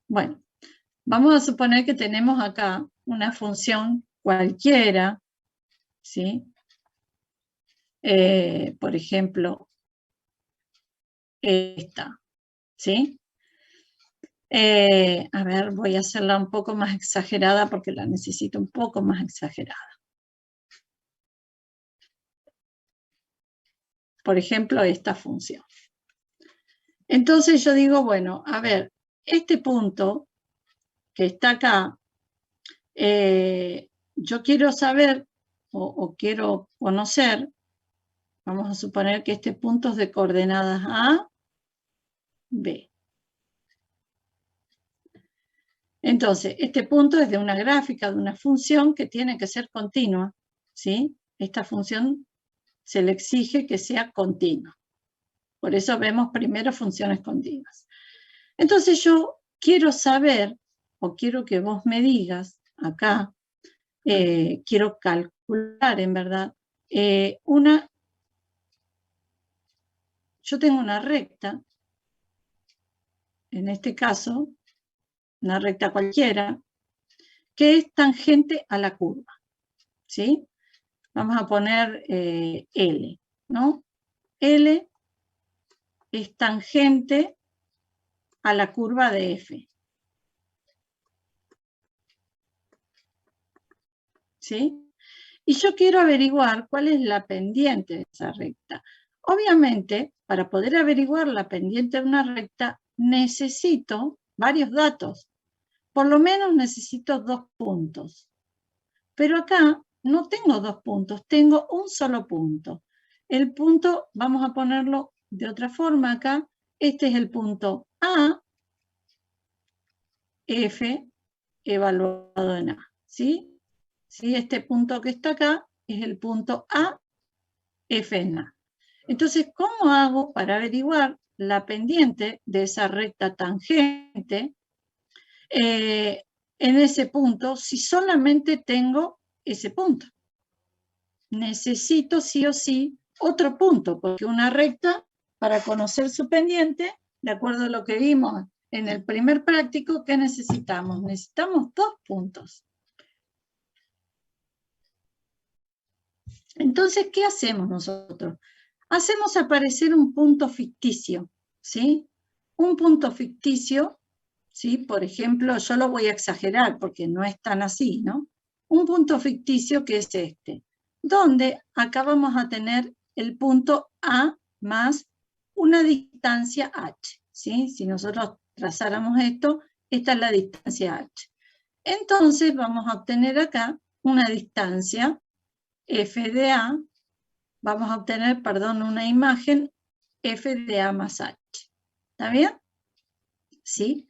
Bueno, vamos a suponer que tenemos acá una función cualquiera, ¿sí? Por ejemplo, esta, ¿sí? A ver, voy a hacerla un poco más exagerada porque la necesito un poco más exagerada. Por ejemplo, esta función. Entonces yo digo, bueno, a ver, este punto que está acá, yo quiero saber o quiero conocer, vamos a suponer que este punto es de coordenadas A, B. Entonces, este punto es de una gráfica, de una función que tiene que ser continua, ¿sí? Esta función se le exige que sea continua. Por eso vemos primero funciones continuas. Entonces yo quiero saber, o quiero que vos me digas, acá, quiero calcular en verdad, yo tengo una recta, en este caso, una recta cualquiera, que es tangente a la curva, ¿sí? Vamos a poner L, ¿no? L es tangente a la curva de F, ¿sí? Y yo quiero averiguar cuál es la pendiente de esa recta. Obviamente, para poder averiguar la pendiente de una recta, necesito varios datos. Por lo menos necesito 2 puntos. Pero acá no tengo 2 puntos, tengo un solo punto. El punto, vamos a ponerlo de otra forma acá, este es el punto A, F, evaluado en A, ¿sí? ¿Sí? Este punto que está acá es el punto A, F en A. Entonces, ¿cómo hago para averiguar la pendiente de esa recta tangente en ese punto si solamente tengo ese punto? Necesito sí o sí otro punto, porque una recta, para conocer su pendiente, de acuerdo a lo que vimos en el primer práctico, ¿qué necesitamos? Necesitamos 2 puntos. Entonces, ¿qué hacemos nosotros? Hacemos aparecer un punto ficticio, ¿sí? Un punto ficticio, ¿sí? Por ejemplo, yo lo voy a exagerar porque no es tan así, ¿no? Un punto ficticio que es este, donde acá vamos a tener el punto A más una distancia H, ¿sí? Si nosotros trazáramos esto, esta es la distancia H. Entonces vamos a obtener acá una distancia F de A, vamos a obtener, perdón, una imagen F de A más H. ¿Está bien? ¿Sí?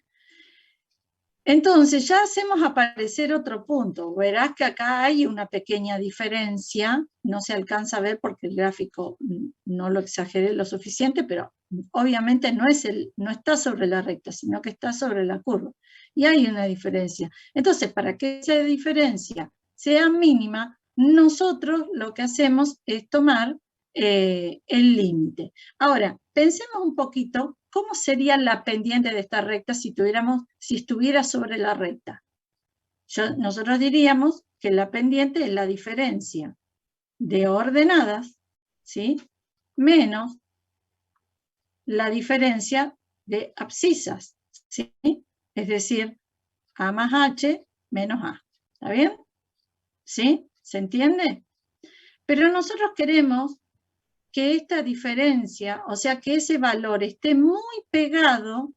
Entonces ya hacemos aparecer otro punto. Verás que acá hay una pequeña diferencia, no se alcanza a ver porque el gráfico no lo exageré lo suficiente, pero obviamente no está sobre la recta, sino que está sobre la curva. Y hay una diferencia. Entonces, para que esa diferencia sea mínima, nosotros lo que hacemos es tomar el límite. Ahora, pensemos un poquito cómo sería la pendiente de esta recta si estuviera sobre la recta. Nosotros diríamos que la pendiente es la diferencia de ordenadas, ¿sí? Menos la diferencia de abscisas, ¿sí? Es decir, A más H menos A. ¿Está bien? ¿Sí? ¿Se entiende? Pero nosotros queremos que esta diferencia, o sea, que ese valor esté muy pegado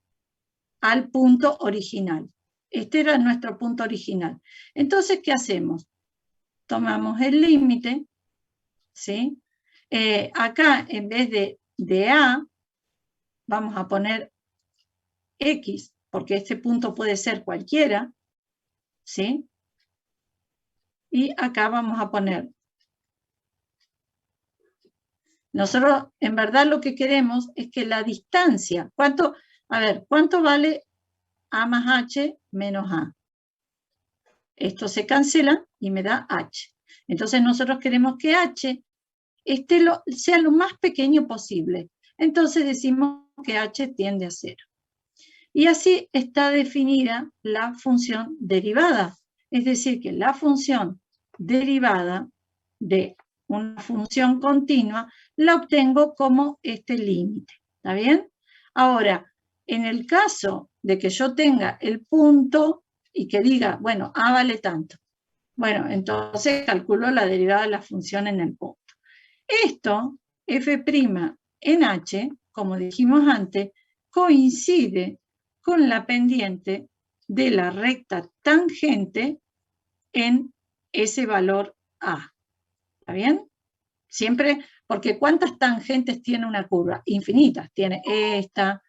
al punto original. Este era nuestro punto original. Entonces, ¿qué hacemos? Tomamos el límite, ¿sí? Acá, en vez de A, vamos a poner X, porque este punto puede ser cualquiera, ¿sí? Y acá vamos a poner. Nosotros, en verdad, lo que queremos es que la distancia, ¿cuánto vale A más H menos A? Esto se cancela y me da H. Entonces nosotros queremos que H sea lo más pequeño posible. Entonces decimos que H tiende a 0. Y así está definida la función derivada. Es decir, que la función derivada de una función continua la obtengo como este límite. ¿Está bien? Ahora, en el caso de que yo tenga el punto y que diga, bueno, A vale tanto. Bueno, entonces calculo la derivada de la función en el punto. Esto, f' en h, como dijimos antes, coincide con la pendiente de la recta tangente en ese valor A. ¿Está bien? Siempre, porque ¿cuántas tangentes tiene una curva? Infinitas. Tiene esta,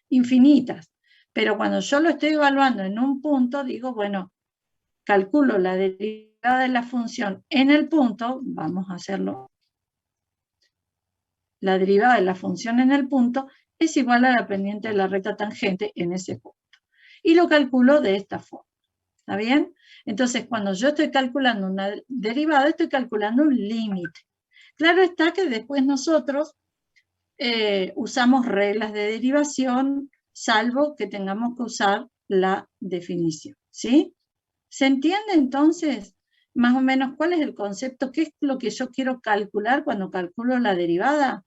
infinitas. Pero cuando yo lo estoy evaluando en un punto, digo, bueno, calculo la derivada de la función en el punto, vamos a hacerlo, la derivada de la función en el punto es igual a la pendiente de la recta tangente en ese punto. Y lo calculo de esta forma. ¿Está bien? Entonces, cuando yo estoy calculando una derivada, estoy calculando un límite. Claro está que después nosotros usamos reglas de derivación, salvo que tengamos que usar la definición. ¿Sí? ¿Se entiende entonces más o menos cuál es el concepto? ¿Qué es lo que yo quiero calcular cuando calculo la derivada?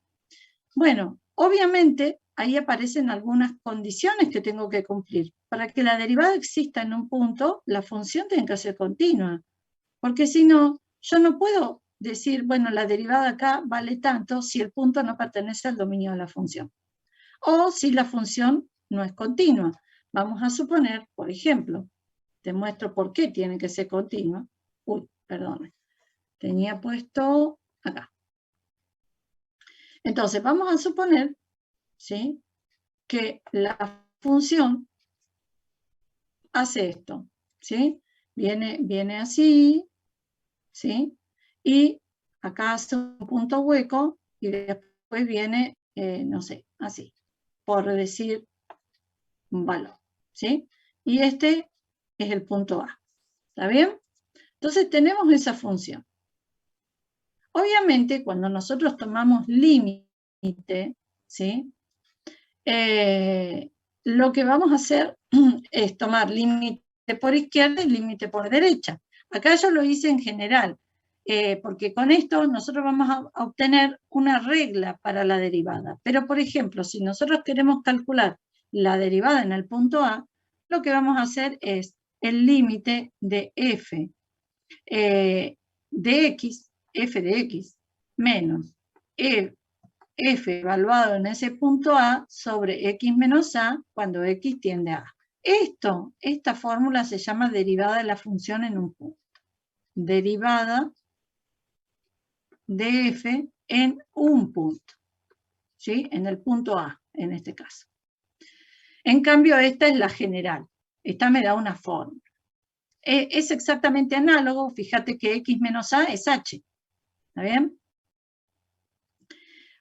Bueno, obviamente ahí aparecen algunas condiciones que tengo que cumplir. Para que la derivada exista en un punto, la función tiene que ser continua. Porque si no, yo no puedo decir, bueno, la derivada acá vale tanto si el punto no pertenece al dominio de la función. O si la función no es continua. Vamos a suponer, por ejemplo, te muestro por qué tiene que ser continua. Uy, perdón. Tenía puesto acá. Entonces, vamos a suponer, ¿sí?, que la función hace esto, ¿sí? Viene así, ¿sí? Y acá hace un punto hueco y después viene, no sé, así, por decir un valor, ¿sí? Y este es el punto A, ¿está bien? Entonces tenemos esa función. Obviamente, cuando nosotros tomamos límite, ¿sí?, lo que vamos a hacer es tomar límite por izquierda y límite por derecha. Acá yo lo hice en general, porque con esto nosotros vamos a obtener una regla para la derivada. Pero, por ejemplo, si nosotros queremos calcular la derivada en el punto A, lo que vamos a hacer es el límite de f de x, f de x, menos f evaluado en ese punto A sobre x menos a cuando x tiende a A. Esta fórmula se llama derivada de la función en un punto. Derivada de f en un punto, ¿sí? En el punto A, en este caso. En cambio, esta es la general. Esta me da una fórmula. Es exactamente análogo. Fíjate que x menos a es h. ¿Está bien?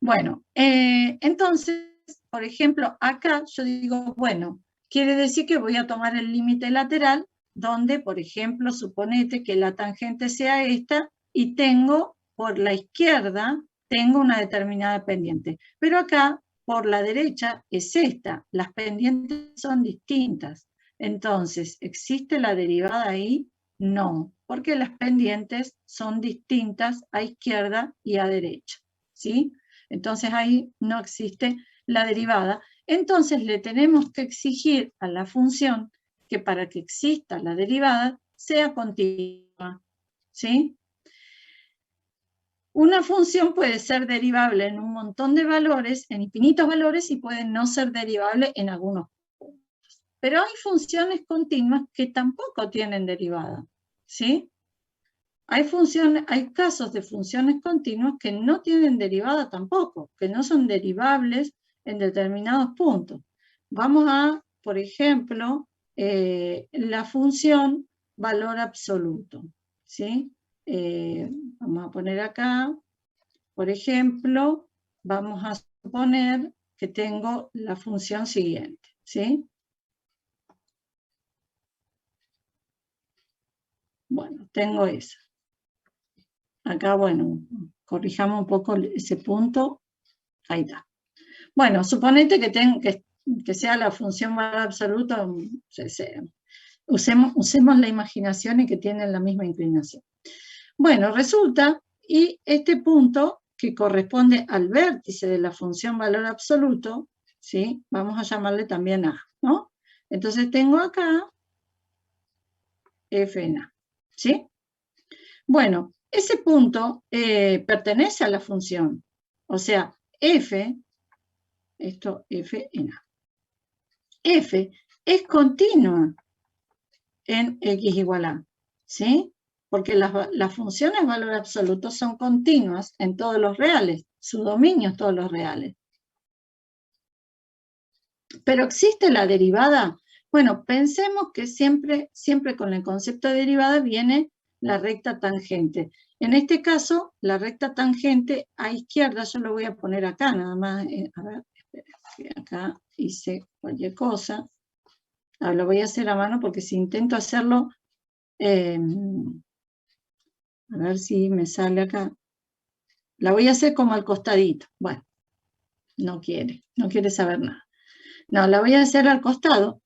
Bueno, entonces, por ejemplo, acá yo digo, bueno, quiere decir que voy a tomar el límite lateral, donde, por ejemplo, suponete que la tangente sea esta, y tengo, por la izquierda, tengo una determinada pendiente. Pero acá, por la derecha, es esta. Las pendientes son distintas. Entonces, ¿existe la derivada ahí? No, porque las pendientes son distintas a izquierda y a derecha, ¿sí? Entonces ahí no existe la derivada. Entonces le tenemos que exigir a la función que para que exista la derivada sea continua, ¿sí? Una función puede ser derivable en un montón de valores, en infinitos valores, y puede no ser derivable en algunos puntos. Pero hay funciones continuas que tampoco tienen derivada, ¿sí? Hay casos de funciones continuas que no tienen derivada tampoco, que no son derivables en determinados puntos. Vamos a, por ejemplo, la función valor absoluto, ¿sí? Vamos a poner acá, por ejemplo, vamos a suponer que tengo la función siguiente, ¿sí? Bueno, tengo esa. Acá, bueno, corrijamos un poco ese punto. Ahí está. Bueno, suponete que sea la función valor absoluto, usemos la imaginación y que tienen la misma inclinación. Bueno, resulta, y este punto que corresponde al vértice de la función valor absoluto, ¿sí? Vamos a llamarle también A, ¿no? Entonces tengo acá f en A, ¿sí? Bueno, ese punto pertenece a la función, o sea, f, esto f en A. F es continua en x igual a, ¿sí? Porque las funciones valor absoluto son continuas en todos los reales, su dominio es todos los reales. Pero ¿existe la derivada? Bueno, pensemos que siempre con el concepto de derivada viene la recta tangente. En este caso, la recta tangente a izquierda, yo lo voy a poner acá nada más, a ver, espera, acá hice cualquier cosa. Ahora lo voy a hacer a mano porque si intento hacerlo, a ver si me sale acá. La voy a hacer como al costadito. Bueno, no quiere saber nada. No, la voy a hacer al costado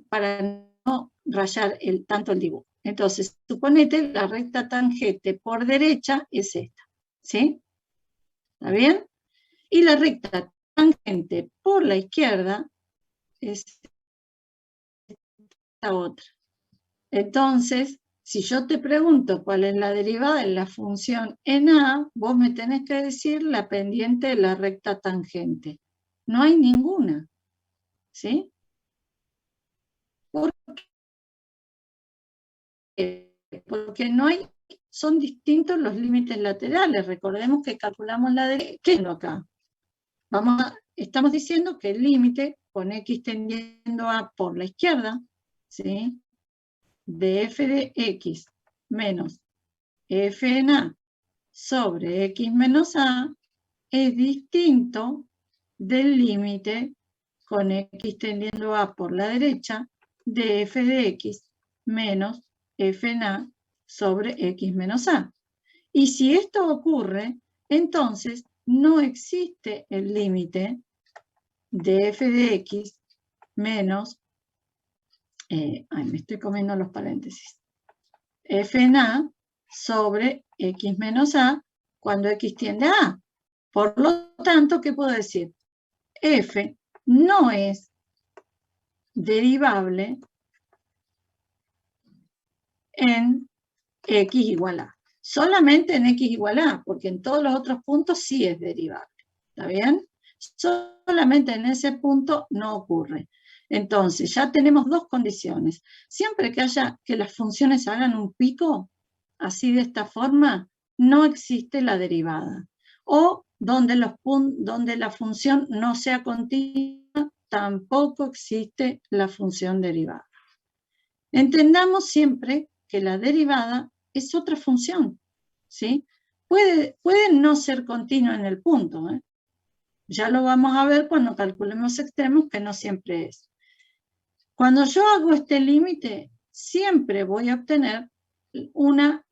para no rayar tanto el dibujo. Entonces, suponete la recta tangente por derecha es esta, ¿sí? ¿Está bien? Y la recta tangente por la izquierda es esta otra. Entonces, si yo te pregunto cuál es la derivada de la función en A, vos me tenés que decir la pendiente de la recta tangente. No hay ninguna, ¿sí? ¿Por qué? Porque no hay, son distintos los límites laterales. Recordemos que calculamos la de ¿qué es lo acá? Estamos diciendo que el límite con x tendiendo a por la izquierda, ¿sí? De f de x menos f en a sobre x menos a es distinto del límite con x tendiendo a por la derecha de f de x menos f en a sobre x menos a. Y si esto ocurre, entonces no existe el límite de f de x menos, me estoy comiendo los paréntesis, f en a sobre x menos a cuando x tiende a a. Por lo tanto, ¿qué puedo decir? F no es derivable en x igual a. Solamente en x igual a, porque en todos los otros puntos sí es derivable. ¿Está bien? Solamente en ese punto no ocurre. Entonces, ya tenemos dos condiciones. Siempre que las funciones hagan un pico, así de esta forma, no existe la derivada. O donde la función no sea continua, tampoco existe la función derivada. Entendamos siempre que la derivada es otra función, ¿sí? Puede no ser continua en el punto, ¿eh? Ya lo vamos a ver cuando calculemos extremos, que no siempre es. Cuando yo hago este límite, siempre voy a obtener una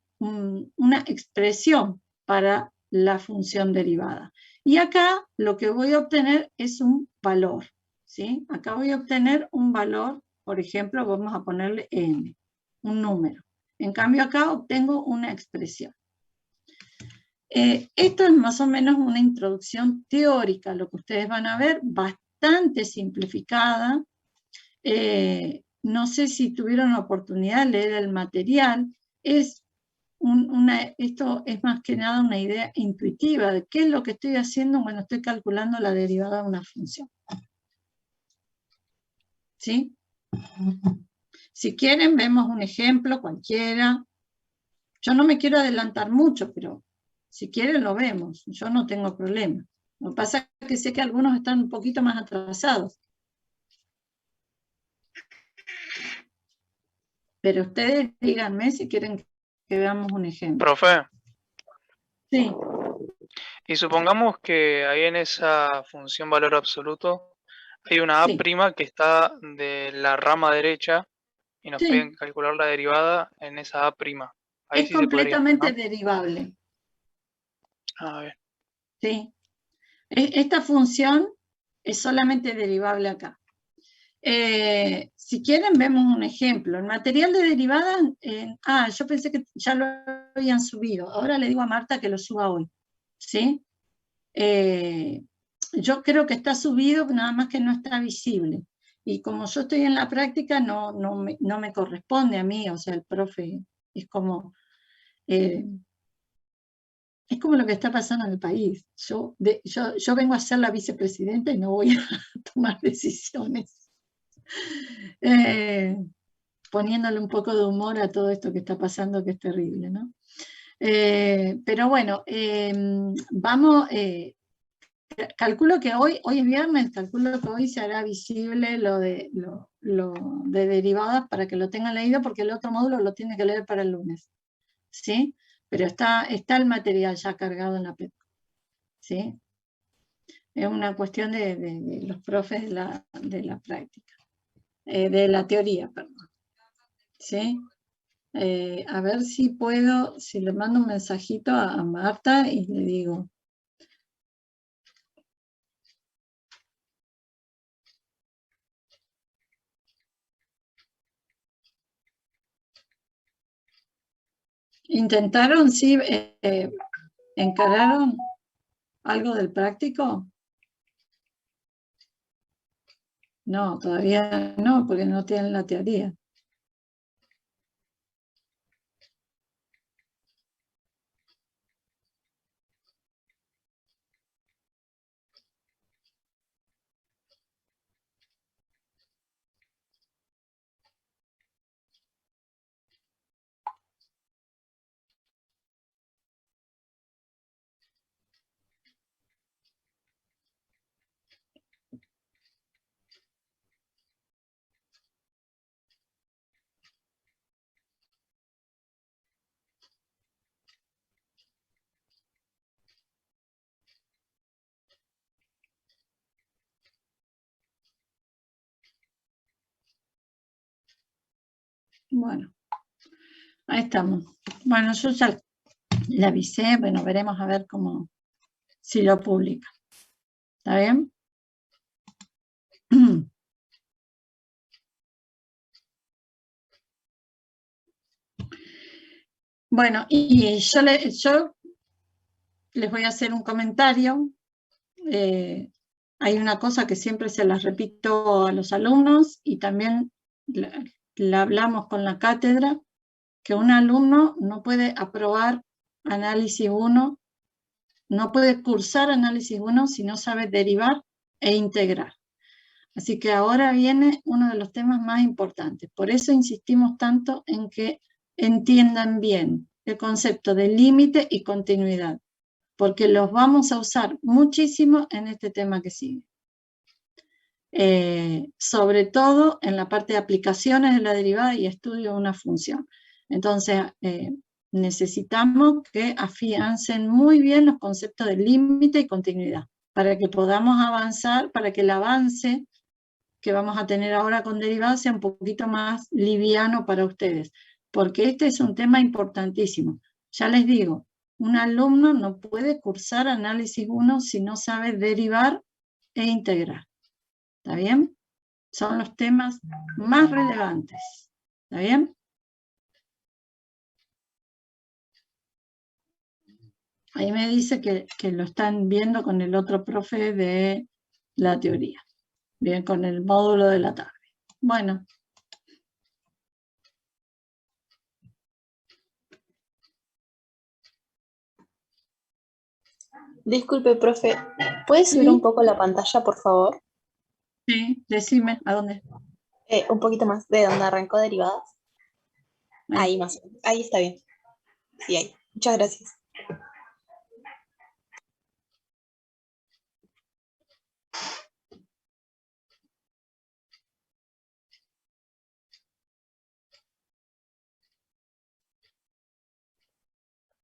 expresión para la función derivada. Y acá lo que voy a obtener es un valor, ¿sí? Acá voy a obtener un valor, por ejemplo, vamos a ponerle n, un número. En cambio acá obtengo una expresión. Esto es más o menos una introducción teórica, lo que ustedes van a ver, bastante simplificada. No sé si tuvieron la oportunidad de leer el material. Esto es más que nada una idea intuitiva de qué es lo que estoy haciendo cuando estoy calculando la derivada de una función. ¿Sí? Si quieren, vemos un ejemplo cualquiera. Yo no me quiero adelantar mucho, pero si quieren lo vemos. Yo no tengo problema. Lo que pasa es que sé que algunos están un poquito más atrasados. Pero ustedes díganme si quieren que veamos un ejemplo. Profe. Sí. Y supongamos que ahí en esa función valor absoluto hay una A' Sí. que está de la rama derecha y nos piden calcular la derivada en esa A'. Ahí Es sí se podría, completamente ¿no? derivable. A ver. Sí. Esta función es solamente derivable acá. Si quieren, vemos un ejemplo. El material de derivada, yo pensé que ya lo habían subido. Ahora le digo a Marta que lo suba hoy. ¿Sí? Yo creo que está subido, nada más que no está visible. Y como yo estoy en la práctica, no me corresponde a mí, o sea, el profe es como lo que está pasando en el país. Yo vengo a ser la vicepresidenta y no voy a tomar decisiones. Poniéndole un poco de humor a todo esto que está pasando, que es terrible, ¿no? Pero bueno, vamos, calculo que hoy es viernes, calculo que hoy se hará visible lo de derivadas para que lo tengan leído, porque el otro módulo lo tiene que leer para el lunes, ¿sí? Pero está el material ya cargado en la PEP, ¿sí? Es una cuestión de los profes de la práctica, de la teoría, perdón, ¿sí? A ver si puedo, si le mando un mensajito a Marta y le digo. ¿Intentaron, sí, encararon algo del práctico? No, todavía no, porque no tienen la teoría. Bueno, ahí estamos. Bueno, yo ya le avisé, bueno, veremos a ver si lo publica. ¿Está bien? Bueno, y yo les voy a hacer un comentario. Hay una cosa que siempre se las repito a los alumnos y también la hablamos con la cátedra, que un alumno no puede aprobar análisis 1, no puede cursar análisis 1 si no sabe derivar e integrar. Así que ahora viene uno de los temas más importantes. Por eso insistimos tanto en que entiendan bien el concepto de límite y continuidad, porque los vamos a usar muchísimo en este tema que sigue. Sobre todo en la parte de aplicaciones de la derivada y estudio de una función. Entonces, necesitamos que afiancen muy bien los conceptos de límite y continuidad, para que podamos avanzar, para que el avance que vamos a tener ahora con derivadas sea un poquito más liviano para ustedes, porque este es un tema importantísimo. Ya les digo, un alumno no puede cursar análisis 1 si no sabe derivar e integrar. ¿Está bien? Son los temas más relevantes. ¿Está bien? Ahí me dice que lo están viendo con el otro profe de la teoría. Bien, con el módulo de la tarde. Bueno. Disculpe, profe, ¿puede subir un poco la pantalla, por favor? Sí, decime, ¿a dónde? Un poquito más, de donde arrancó derivadas. Ahí más. Ahí está bien. Sí, ahí. Muchas gracias.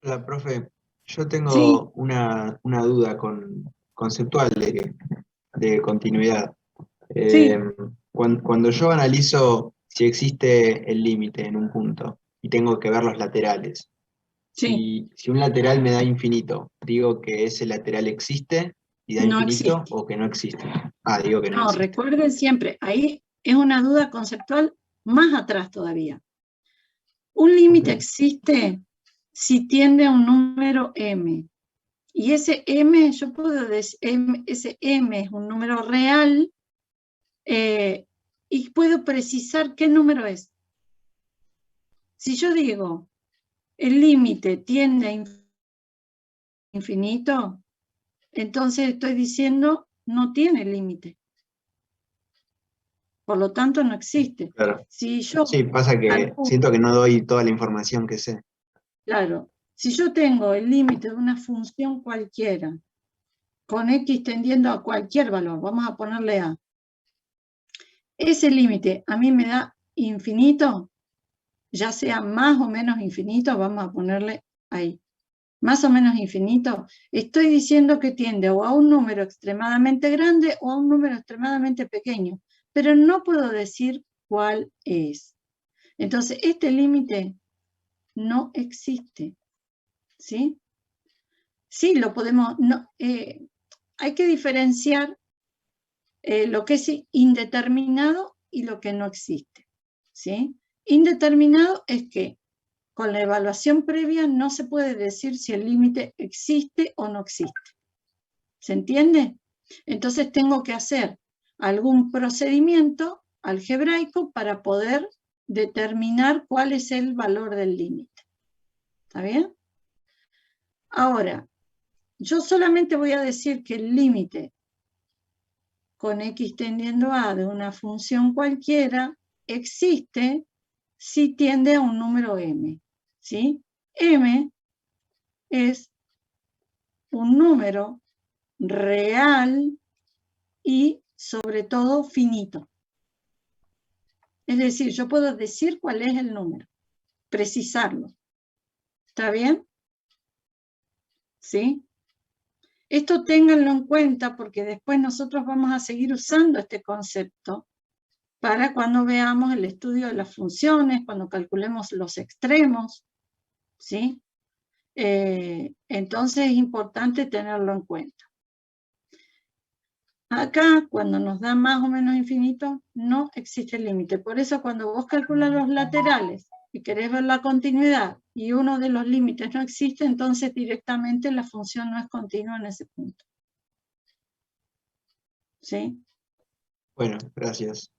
Hola, profe. Yo tengo Sí. una duda conceptual de continuidad. Sí. Cuando yo analizo si existe el límite en un punto y tengo que ver los laterales, Sí. si un lateral me da infinito, ¿digo que ese lateral existe y da No infinito existe. o que no existe. Ah, digo que no No, existe. recuerden siempre, ahí es una duda conceptual más atrás todavía. Un límite Ok. existe si tiende a un número m. Y ese m, yo puedo decir, ese m es un número real y puedo precisar qué número es. Si yo digo, el límite tiende a infinito, entonces estoy diciendo no tiene límite. Por lo tanto, no existe. Claro. Si yo Sí, pasa que siento que no doy toda la información que sé. Claro, si yo tengo el límite de una función cualquiera, con x tendiendo a cualquier valor, vamos a ponerle a, ese límite a mí me da infinito, ya sea más o menos infinito, vamos a ponerle ahí, más o menos infinito, estoy diciendo que tiende o a un número extremadamente grande o a un número extremadamente pequeño, pero no puedo decir cuál es. Entonces, este límite no existe, ¿sí? Sí, lo podemos, no, hay que diferenciar lo que es indeterminado y lo que no existe, ¿sí? Indeterminado es que con la evaluación previa no se puede decir si el límite existe o no existe. ¿Se entiende? Entonces tengo que hacer algún procedimiento algebraico para poder determinar cuál es el valor del límite. ¿Está bien? Ahora, yo solamente voy a decir que el límite con x tendiendo a de una función cualquiera existe si tiende a un número m, ¿sí? M es un número real y sobre todo finito. Es decir, yo puedo decir cuál es el número, precisarlo. ¿Está bien? ¿Sí? Esto ténganlo en cuenta porque después nosotros vamos a seguir usando este concepto para cuando veamos el estudio de las funciones, cuando calculemos los extremos, ¿sí? Entonces es importante tenerlo en cuenta. Acá, cuando nos da más o menos infinito, no existe límite. Por eso cuando vos calculas los laterales y querés ver la continuidad y uno de los límites no existe, entonces directamente la función no es continua en ese punto. ¿Sí? Bueno, gracias.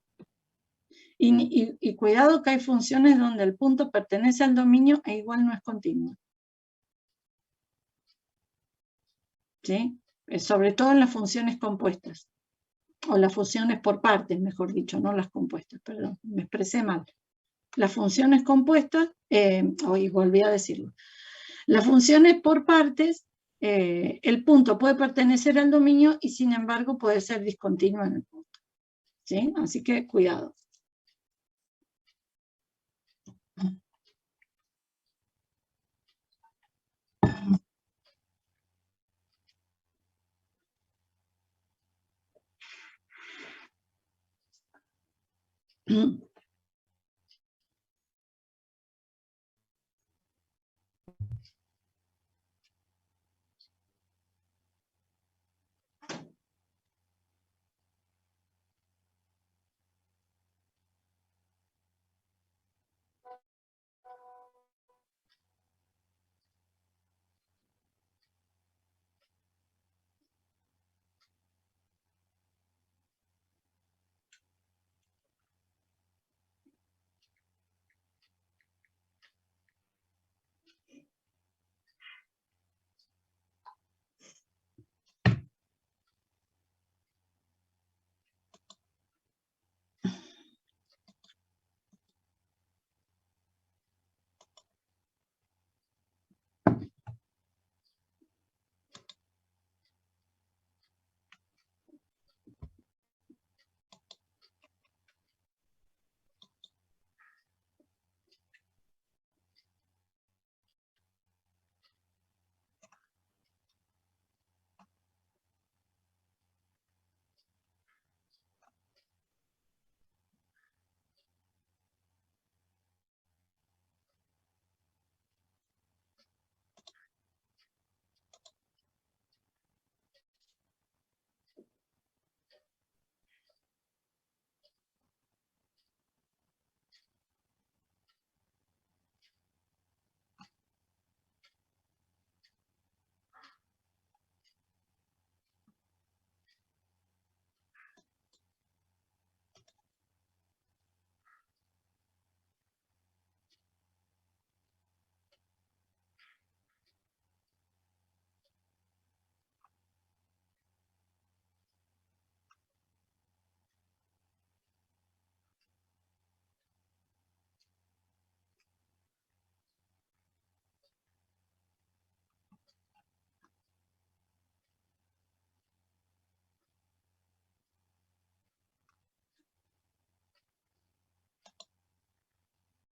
Y cuidado que hay funciones donde el punto pertenece al dominio e igual no es continua. ¿Sí? Sobre todo en las funciones compuestas, o las funciones por partes, mejor dicho, no las compuestas, perdón, me expresé mal. Las funciones compuestas, hoy volví a decirlo, las funciones por partes, el punto puede pertenecer al dominio y sin embargo puede ser discontinuo en el punto. ¿Sí? Así que cuidado.